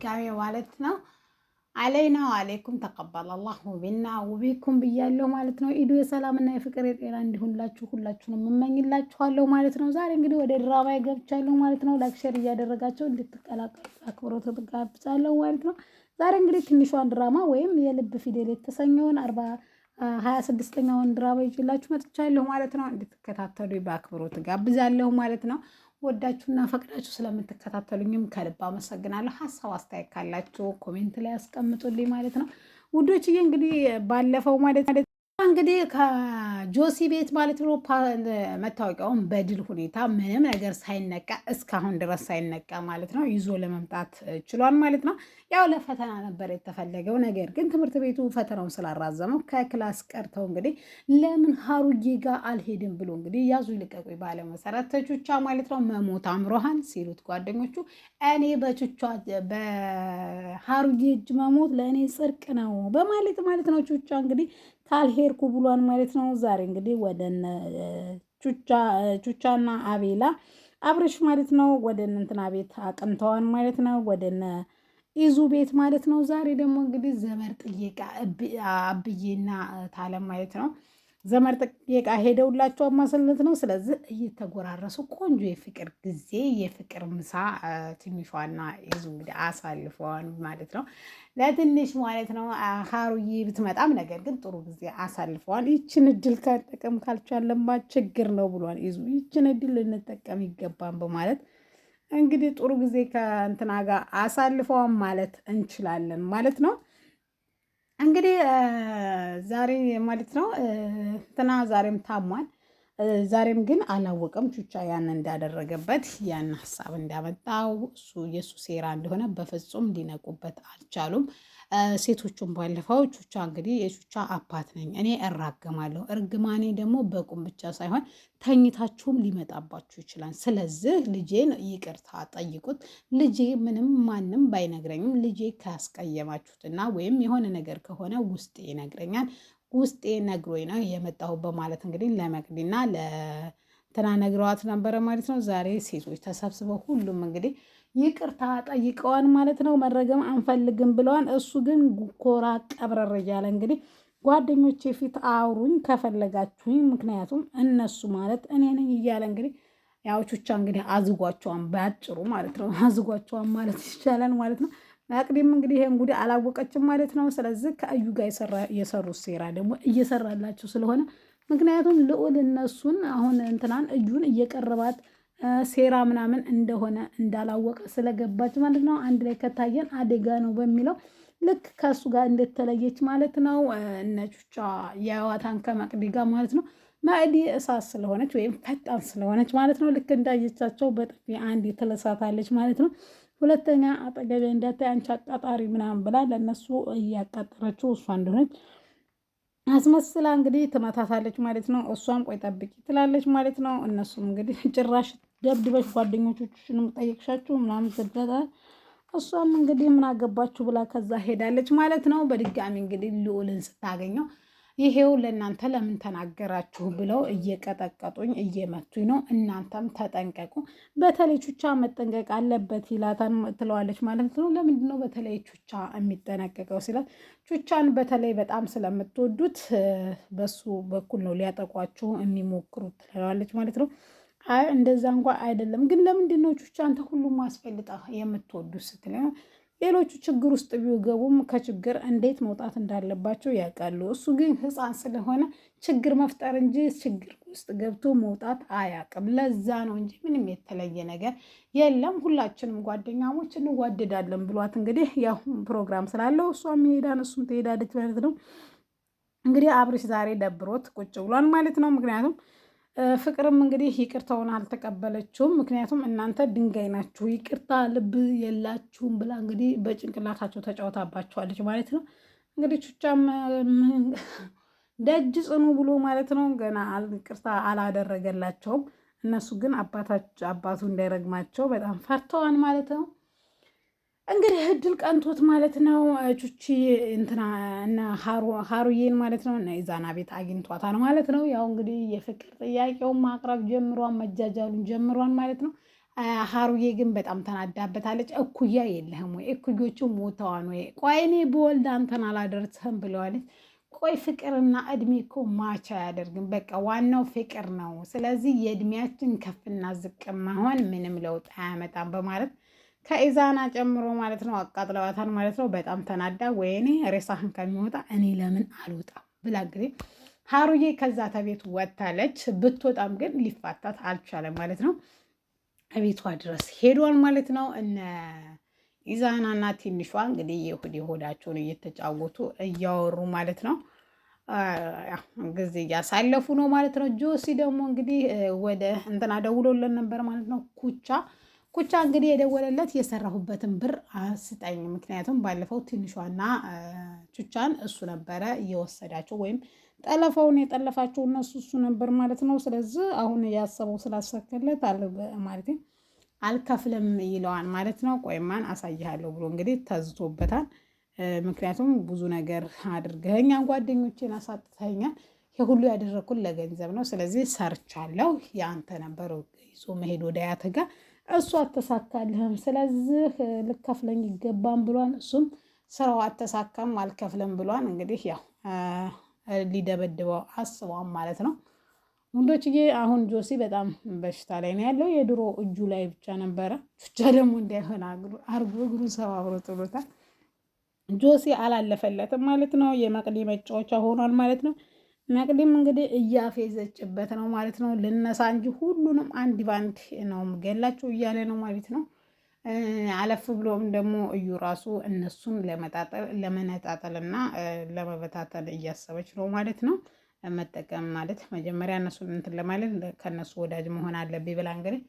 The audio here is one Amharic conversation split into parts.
ጋሜ ማለት ነው። አለይና ወአለይኩም ተቀበለ አላሁ ቢና ወቢኩም ብያለሁ ማለት ነው። ኢዱ የሰላምና የፍቅር የጤና እንዲሆንላችሁ ሁላችሁንም እመኝላችኋለሁ ማለት ነው። ዛሬ እንግዲህ ወደ ድራማ ገብቻለሁ ማለት ነው። ላይክ ሼር እያደረጋችሁ እንድትቀላቀሉ አክብሮት ጋብዛለሁ ማለት ነው። ዛሬ እንግዲህ ትንሿን ድራማ ወይም የልብ ፊደል የተሰኘውን 26ኛውን ድራማ ይዤላችሁ መጥቻለሁ ማለት ነው። እንድትከታተሉ በአክብሮት ጋብዛለሁ ማለት ነው። ወዳችሁና ፈቅዳችሁ ስለምትከታተሉኝም ከልብ አመሰግናለሁ። ሀሳብ አስተያየት ካላችሁ ኮሜንት ላይ አስቀምጡልኝ ማለት ነው ውዶችዬ። እንግዲህ ባለፈው ማለት እንግዲህ ከጆሲ ቤት ማለት ነው መታወቂያውን በድል ሁኔታ ምንም ነገር ሳይነቃ እስካሁን ድረስ ሳይነቃ ማለት ነው ይዞ ለመምጣት ችሏል ማለት ነው። ያው ለፈተና ነበር የተፈለገው፣ ነገር ግን ትምህርት ቤቱ ፈተናውን ስላራዘመው ከክላስ ቀርተው እንግዲህ ለምን ሀሩዬ ጋር አልሄድም ብሎ እንግዲህ ያዙ ይልቀቁ ባለ መሰረት ቹቻ ማለት ነው መሞት አምሮሃን ሲሉት ጓደኞቹ እኔ በሀሩዬ እጅ መሞት ለእኔ ጽድቅ ነው በማለት ማለት ነው ቹቻ እንግዲህ ካልሄድኩ ብሏን ማለት ነው። ዛሬ እንግዲህ ወደነ ቹቻና አቤላ አብረሽ ማለት ነው ወደ እንትና ቤት አቅንተዋን ማለት ነው ወደነ ኢዙ ቤት ማለት ነው። ዛሬ ደግሞ እንግዲህ ዘመድ ጥየቃ አብዬና ታለም ማለት ነው ዘመድ ጥየቃ ሄደውላቸው ማሰለት ነው። ስለዚህ እየተጎራረሱ ቆንጆ የፍቅር ጊዜ የፍቅር ምሳ ትንሿና ኢዙ እንግዲህ አሳልፈዋል ማለት ነው። ለትንሽ ማለት ነው ሀሩዬ ብትመጣም ነገር ግን ጥሩ ጊዜ አሳልፈዋል። ይችን እድል ከጠቀም ካልቻለማ ችግር ነው ብሏል ኢዙ። ይችን እድል ልንጠቀም ይገባን በማለት እንግዲህ ጥሩ ጊዜ ከእንትና ጋር አሳልፈዋል ማለት እንችላለን ማለት ነው። እንግዲህ ዛሬ ማለት ነው እንትና ዛሬም ታሟል። ዛሬም ግን አላወቀም ቹቻ ያን እንዳደረገበት ያን ሀሳብ እንዳመጣው እሱ የእሱ ሴራ እንደሆነ በፍጹም ሊነቁበት አልቻሉም። ሴቶቹን ባለፈው ቹቻ እንግዲህ የቹቻ አባት ነኝ እኔ እራገማለሁ፣ እርግማኔ ደግሞ በቁም ብቻ ሳይሆን ተኝታችሁም ሊመጣባችሁ ይችላል። ስለዚህ ልጄን ይቅርታ ጠይቁት። ልጄ ምንም ማንም ባይነግረኝም ልጄ ካስቀየማችሁትና ወይም የሆነ ነገር ከሆነ ውስጤ ይነግረኛል፣ ውስጤ ነግሮኝ ነው የመጣሁ በማለት እንግዲህ ለመቅዲና ለእንትና ነግረዋት ነበረ ማለት ነው። ዛሬ ሴቶች ተሰብስበው ሁሉም እንግዲህ ይቅርታ ጠይቀዋን ማለት ነው። መረገም አንፈልግም ብለዋን። እሱ ግን ኮራ ቀብረር እያለ እንግዲህ ጓደኞቼ ፊት አውሩኝ ከፈለጋችሁኝ፣ ምክንያቱም እነሱ ማለት እኔ ነኝ እያለ እንግዲህ ያው ቹቻ እንግዲህ አዝጓቸዋን ባጭሩ ማለት ነው። አዝጓቸዋን ማለት ይቻላል ማለት ነው። መቅዲም እንግዲህ ይሄን ጉዳይ አላወቀችም ማለት ነው። ስለዚህ ከእዩ ጋር የሰሩት ሴራ ደግሞ እየሰራላቸው ስለሆነ ምክንያቱም ልዑል እነሱን አሁን እንትናን እዩን እየቀረባት ሴራ ምናምን እንደሆነ እንዳላወቀ ስለገባች ማለት ነው። አንድ ላይ ከታየን አደጋ ነው በሚለው ልክ ከእሱ ጋር እንደተለየች ማለት ነው። እነ ቹቻ የዋታን ከመቅዲ ጋር ማለት ነው። መቅዲ እሳት ስለሆነች ወይም ፈጣን ስለሆነች ማለት ነው። ልክ እንዳየቻቸው በጥፊ አንድ ትለሳታለች ማለት ነው። ሁለተኛ አጠገቤ እንዳታይ አንቺ አቃጣሪ ምናምን ብላ ለእነሱ እያቃጠረችው እሷ እንደሆነች አስመስላ እንግዲህ ትመታታለች ማለት ነው። እሷም ቆይ ጠብቂ ትላለች ማለት ነው። እነሱም እንግዲህ ጭራሽ ደብድበሽ ጓደኞችሽንም ጠየቅሻችሁ ምናምን ትደታል። እሷም እንግዲህ ምን አገባችሁ ብላ ከዛ ሄዳለች ማለት ነው። በድጋሚ እንግዲህ ልዑልን ስታገኘው ይሄው ለእናንተ ለምን ተናገራችሁ ብለው እየቀጠቀጡኝ እየመቱኝ ነው፣ እናንተም ተጠንቀቁ፣ በተለይ ቹቻ መጠንቀቅ አለበት ይላታን ትለዋለች ማለት ነው። ለምንድን ነው በተለይ ቹቻ የሚጠነቀቀው ሲላት፣ ቹቻን በተለይ በጣም ስለምትወዱት በሱ በኩል ነው ሊያጠቋችሁ የሚሞክሩት ትለዋለች ማለት ነው። አይ እንደዛ እንኳ አይደለም፣ ግን ለምንድን ነው ቹቻ አንተ ሁሉም አስፈልጣ የምትወዱት ስትል ሌሎቹ ችግር ውስጥ ቢገቡም ከችግር እንዴት መውጣት እንዳለባቸው ያውቃሉ። እሱ ግን ሕፃን ስለሆነ ችግር መፍጠር እንጂ ችግር ውስጥ ገብቶ መውጣት አያውቅም። ለዛ ነው እንጂ ምንም የተለየ ነገር የለም። ሁላችንም ጓደኛሞች እንዋደዳለን ብሏት እንግዲህ ያው ፕሮግራም ስላለው እሷም ይሄዳን እሱም ትሄዳለች ማለት ነው። እንግዲህ አብርሽ ዛሬ ደብሮት ቁጭ ብሏል ማለት ነው። ምክንያቱም ፍቅርም እንግዲህ ይቅርታውን አልተቀበለችውም። ምክንያቱም እናንተ ድንጋይ ናችሁ ይቅርታ ልብ የላችሁም ብላ እንግዲህ በጭንቅላታቸው ተጫውታባቸዋለች ማለት ነው። እንግዲህ ቹቻም ደጅ ጽኑ ብሎ ማለት ነው ገና ይቅርታ አላደረገላቸውም። እነሱ ግን አባቱ እንዳይረግማቸው በጣም ፈርተዋን ማለት ነው። እንግዲህ እድል ቀንቶት ማለት ነው። ቹቺ እንትና እና ሀሩዬን ማለት ነው እና ኢዛና ቤት አግኝቷታል ማለት ነው። ያው እንግዲህ የፍቅር ጥያቄውን ማቅረብ ጀምሯን፣ መጃጃሉን ጀምሯን ማለት ነው። ሀሩዬ ግን በጣም ተናዳበታለች። እኩያ የለህም ወይ? እኩዮቹ ሞተዋን ወይ? ቆይ እኔ በወልድ አንተን አላደርስህም ብለዋለች። ቆይ ፍቅርና እድሜ እኮ ማቻ አያደርግም። በቃ ዋናው ፍቅር ነው። ስለዚህ የእድሜያችን ከፍና ዝቅ መሆን ምንም ለውጥ አያመጣም በማለት ከኢዛና ጨምሮ ማለት ነው አቃጥለዋታል ማለት ነው። በጣም ተናዳ ወይኔ ሬሳህን ከሚወጣ እኔ ለምን አልወጣም ብላ እንግዲህ ሀሩዬ ከዛ ተቤት ወጥታለች። ብትወጣም ግን ሊፋታት አልቻለም ማለት ነው። ቤቷ ድረስ ሄዷል ማለት ነው። እነ ኢዛናና ትንሿ እንግዲህ የሆዳቸውን እየተጫወቱ እያወሩ ማለት ነው ጊዜ እያሳለፉ ነው ማለት ነው። ጆሲ ደግሞ እንግዲህ ወደ እንትና ደውሎለን ነበር ማለት ነው። ኩቻ እንግዲህ የደወለለት የሰራሁበትን ብር አስጠኝ፣ ምክንያቱም ባለፈው ትንሿና ቹቻን እሱ ነበረ እየወሰዳቸው ወይም ጠለፈውን የጠለፋቸው እሱ ነበር ማለት ነው። ስለዚህ አሁን ያሰበው ስላሰከለት ማለት አልከፍልም ይለዋል ማለት ነው። ቆይማን አሳይሃለሁ ብሎ እንግዲህ ተዝቶበታል። ምክንያቱም ብዙ ነገር አድርገኸኛል፣ ጓደኞቼን አሳጥተኸኛል፣ የሁሉ ያደረኩት ለገንዘብ ነው። ስለዚህ ሰርቻለሁ፣ የአንተ ነበር ይዞ መሄድ ወደ አያትህ ጋር፣ እሱ አተሳካልህም፣ ስለዚህ ልከፍለኝ ይገባም ብሏል። እሱም ስራው አተሳካም አልከፍልም ብሏል። እንግዲህ ያው ሊደበድበው አስቧም ማለት ነው። ወንዶችዬ አሁን ጆሲ በጣም በሽታ ላይ ነው ያለው። የድሮ እጁ ላይ ብቻ ነበረ፣ ብቻ ደግሞ እንዳይሆን አርጎ እግሩን ሰባብሮ ጥሎታል። ጆሲ አላለፈለትም ማለት ነው። የመቅዲ መጫወቻ ሆኗል ማለት ነው። መቅዲም እንግዲህ እያፌዘችበት ነው ማለት ነው። ልነሳ እንጂ ሁሉንም አንድ ባንድ ነው ገላቸው እያለ ነው ማለት ነው። አለፍ ብሎም ደግሞ እዩ ራሱ እነሱን ለመነጣጠል እና ለመበታተል እያሰበች ነው ማለት ነው። መጠቀም ማለት መጀመሪያ እነሱን እንትን ለማለት ከነሱ ወዳጅ መሆን አለብኝ ብላ እንግዲህ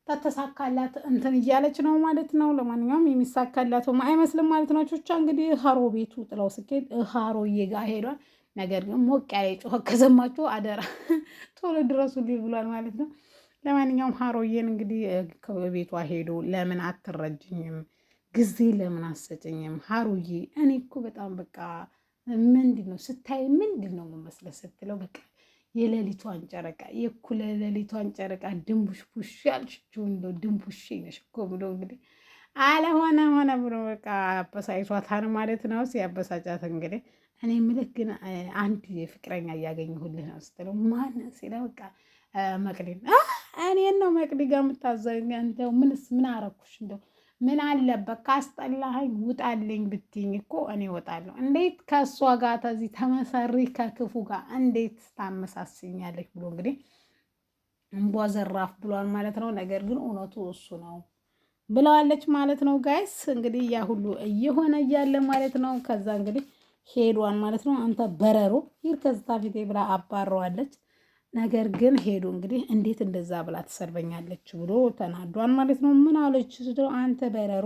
ተተሳካላት እንትን እያለች ነው ማለት ነው። ለማንኛውም የሚሳካላትም አይመስልም ማለት ነው። ቹቻ እንግዲህ ሀሮ ቤቱ ጥለው ስኬት ሀሮዬ ጋር ሄዷል። ነገር ግን ሞቅ ያለ ጩኸት ከሰማችሁ አደራ ቶሎ ድረሱልኝ ብሏል ማለት ነው። ለማንኛውም ሀሮዬን እንግዲህ ከቤቷ ሄዶ ለምን አትረጅኝም? ጊዜ ለምን አሰጭኝም? ሀሮዬ እኔ እኮ በጣም በቃ ምንድን ነው ስታይ ምንድን ነው መመስለ ስትለው በቃ የሌሊቷን ጨረቃ የእኩለ ሌሊቷን ጨረቃ ድንቡሽ ቡሽ ያልሽው እንደው ድንቡሽ ነሽ እኮ ብሎ እንግዲህ ሆነ ብሎ በቃ አበሳጭቷታል ማለት ነው። ሲያበሳጫት እንግዲህ እኔ ምልክ ግን አንድ ፍቅረኛ እያገኘሁልህ ነው ስትለው ማን ሲለው በቃ መቅዲን እኔን ነው መቅዲ ጋር የምታዘኝ እንደው ምን አረኩሽ እንደው ምን አለበት ካስጠላኸኝ ውጣልኝ ብትይኝ እኮ እኔ እወጣለሁ። እንዴት ከእሷ ጋር ተዚህ ተመሰሪ ከክፉ ጋር እንዴት ታመሳስኛለች ብሎ እንግዲህ እንቧ ዘራፍ ብሏል ማለት ነው። ነገር ግን እውነቱ እሱ ነው ብለዋለች ማለት ነው። ጋይስ እንግዲህ ያ ሁሉ እየሆነ እያለ ማለት ነው። ከዛ እንግዲህ ሄዷን ማለት ነው። አንተ በረሮ ሂድ ከዝታ ፊቴ ብላ አባረዋለች። ነገር ግን ሄዱ እንግዲህ እንዴት እንደዛ ብላ ትሰርበኛለች ብሎ ተናዷን ማለት ነው። ምን አለች ስትለው አንተ በረሮ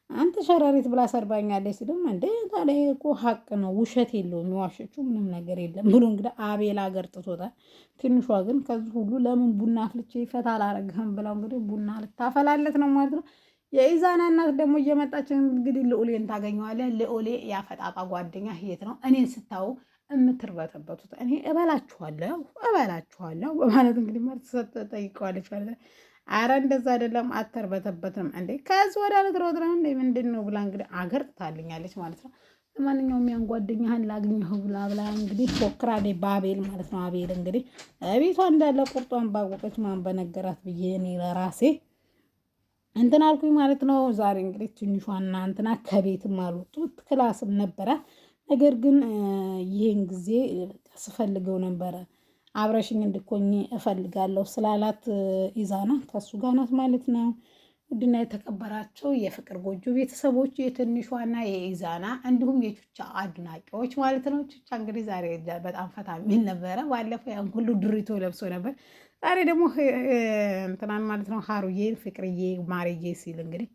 አንተ ሸረሪት ብላ ሰርባኛለች ሲልም እንደ ታዲያ እኮ ሀቅ ነው፣ ውሸት የለውም፣ የሚዋሸችው ምንም ነገር የለም ብሎ እንግዲህ አቤል አገር ጥቶታል። ትንሿ ግን ከዚህ ሁሉ ለምን ቡና አፍልቼ ፈታ አላረግህም ብለው እንግዲህ ቡና ልታፈላለት ነው ማለት ነው። የኢዛና እናት ደግሞ እየመጣች እንግዲህ ልዑሌን ታገኘዋለህ። ልዑሌ ያፈጣጣ ጓደኛ የት ነው እኔን ስታው የምትርበተበቱት? እኔ እበላችኋለሁ በማለት እንግዲህ መልስ ጠይቀዋለች ማለት ነው። አረ እንደዛ አይደለም አተርበተበትም እንዴ ከዚህ ወደ ልትሮጥ ነው እንዴ ምንድን ነው ብላ እንግዲህ አገር ጥታልኛለች ማለት ነው። ለማንኛውም ያን ጓደኛህን ላግኘሁ ብላ እንግዲህ ፎክራሌ በአቤል ማለት ነው። አቤል እንግዲህ ቤቷ እንዳለ ቁርጧን ባወቀች ማን በነገራት ብዬ እኔ ለራሴ እንትን አልኩኝ ማለት ነው። ዛሬ እንግዲህ ትንሿና እንትና ከቤትም አልወጡት ክላስም ነበረ። ነገር ግን ይህን ጊዜ ስፈልገው ነበረ አብረሽኝ እንድኮኝ እፈልጋለሁ ስላላት ኢዛና ከሱ ጋር ናት ማለት ነው። ውድና የተከበራቸው የፍቅር ጎጆ ቤተሰቦች የትንሿና የኢዛና እንዲሁም የቹቻ አድናቂዎች ማለት ነው። ቹቻ እንግዲህ ዛሬ በጣም ፈታ የሚል ነበረ። ባለፈው ያን ሁሉ ድሪቶ ለብሶ ነበር። ዛሬ ደግሞ እንትናን ማለት ነው ሀሩዬ ፍቅርዬ ማርዬ ሲል እንግዲህ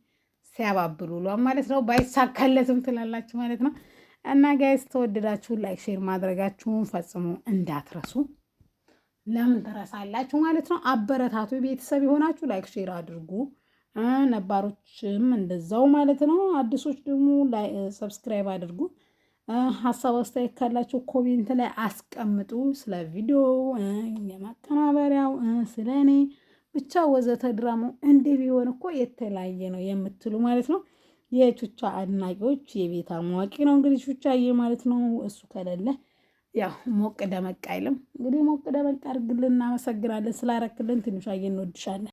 ሲያባብሉ ሏን ማለት ነው። ባይሳካለትም ትላላችሁ ማለት ነው። እና ጋይስ ተወደዳችሁ ላይክ ሼር ማድረጋችሁን ፈጽሞ እንዳትረሱ። ለምን ትረሳላችሁ ማለት ነው። አበረታቱ። ቤተሰብ የሆናችሁ ላይክ ሼር አድርጉ። ነባሮችም እንደዛው ማለት ነው። አዲሶች ደግሞ ሰብስክራይብ አድርጉ። ሀሳብ አስተያየት ካላችሁ ኮሜንት ላይ አስቀምጡ። ስለ ቪዲዮ የማቀናበሪያው ስለ እኔ ብቻ ወዘተ ድራማው እንደ ቢሆን እኮ የተለያየ ነው የምትሉ ማለት ነው የቹቻ አድናቂዎች። የቤት አሟቂ ነው እንግዲህ ቹቻዬ ማለት ነው። እሱ ከሌለ ያው ሞቅ ደመቅ አይልም። እንግዲህ ሞቅ ደመቅ አድርግልን። እናመሰግናለን ስላረክልን። ትንሿዬ እንወድሻለን።